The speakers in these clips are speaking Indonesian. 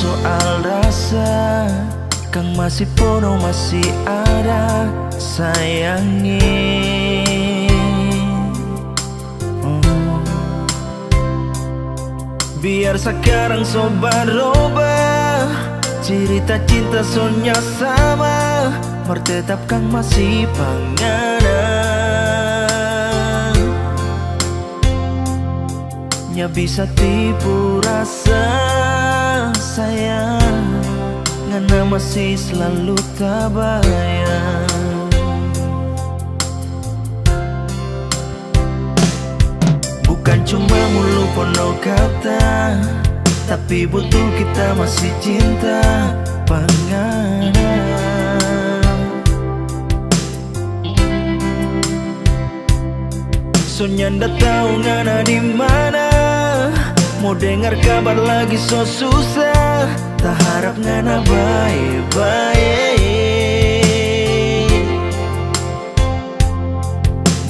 soal rasa, Kang masih penuh, masih ada sayangi. Biar sekarang sobat robah, cerita cinta sonya sama, mertetap Kang masih panganan. Nya bisa tipu rasa sayang, ngana masih selalu tabayang. Bukan cuma mulu penuh kata, tapi betul kita masih cinta panganan. Sonya ndak tahu ngana di mana, mau dengar kabar lagi so susah, tak harap ngana baik-baik.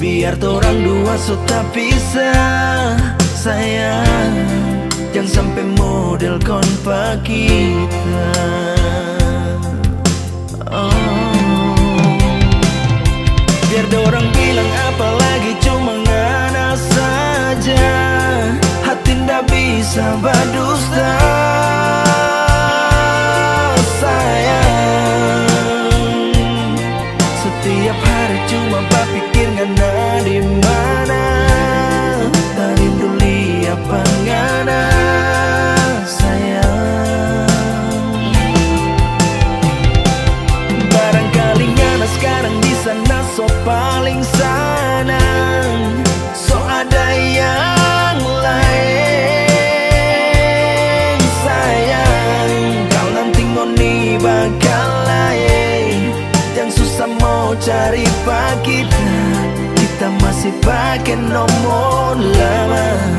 Biar torang dua so tak pisah, sayang, jangan sampai model konpa kita. Biar dorang bilang apa lagi, cuma ngana saja, hati ndak bisa berdusta. Sayang, setiap hari cuma berpikir ngana di mana, tak rindu lihat ngana. Sayang, barangkali ngana sekarang di sana so paling senang, so ada yang lain. Sayang, kau nanti ngoni bakal lain, yang susah mau cari pak kita, kita masih pakai nomor lama.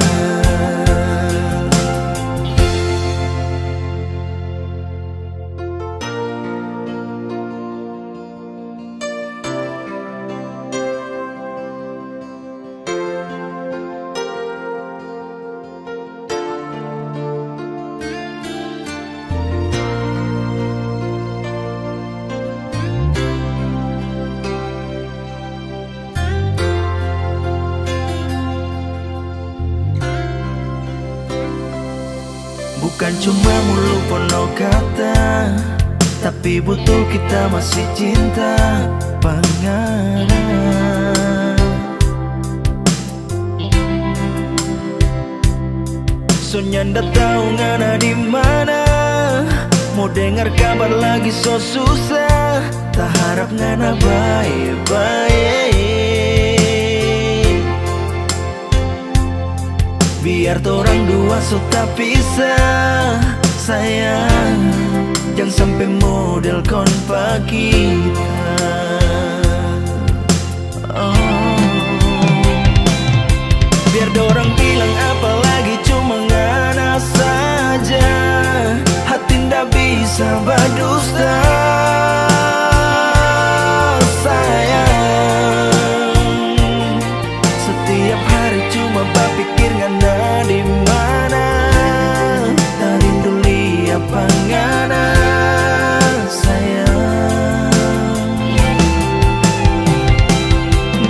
Bukan cuma mulu penuh kata, tapi betul kita masih cinta panganan. Sonya ndak tahu ngana di mana, mau dengar kabar lagi so susah, tak harap ngana baik-baik. Biar torang dua so tak pisah, sayang, jangan sampai model konpa kita. Biar dorang bilang apa lagi, cuma ngana saja, hati ndak bisa berdusta. Sayang, setiap hari cuma berpikir ngana di mana, tak rindu lihat ngana. Sayang,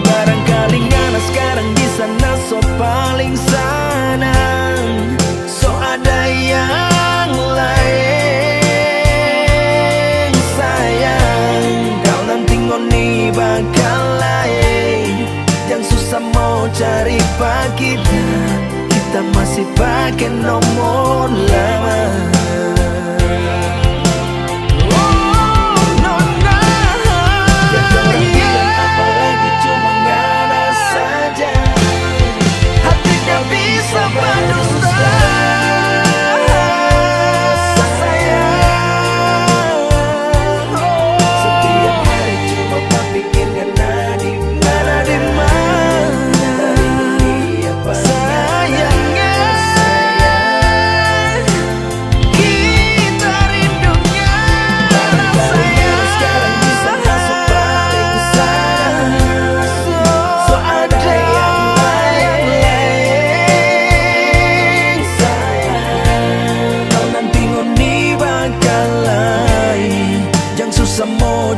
barangkali ngana sekarang di sana so paling senang, so ada yang lain. Sayang, kau nanti ngoni bakal lain, yang susah mau cari pak kita, kita masih pakai nomor lama.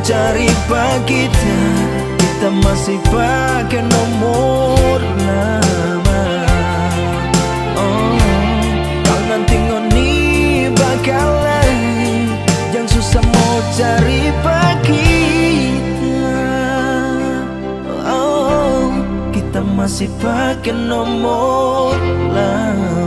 cari pak kita masih pakai nomor lama. Oh, kalau nanti ngoni bakalan yang susah mau cari pak kita. Oh, kita masih pakai nomor lama.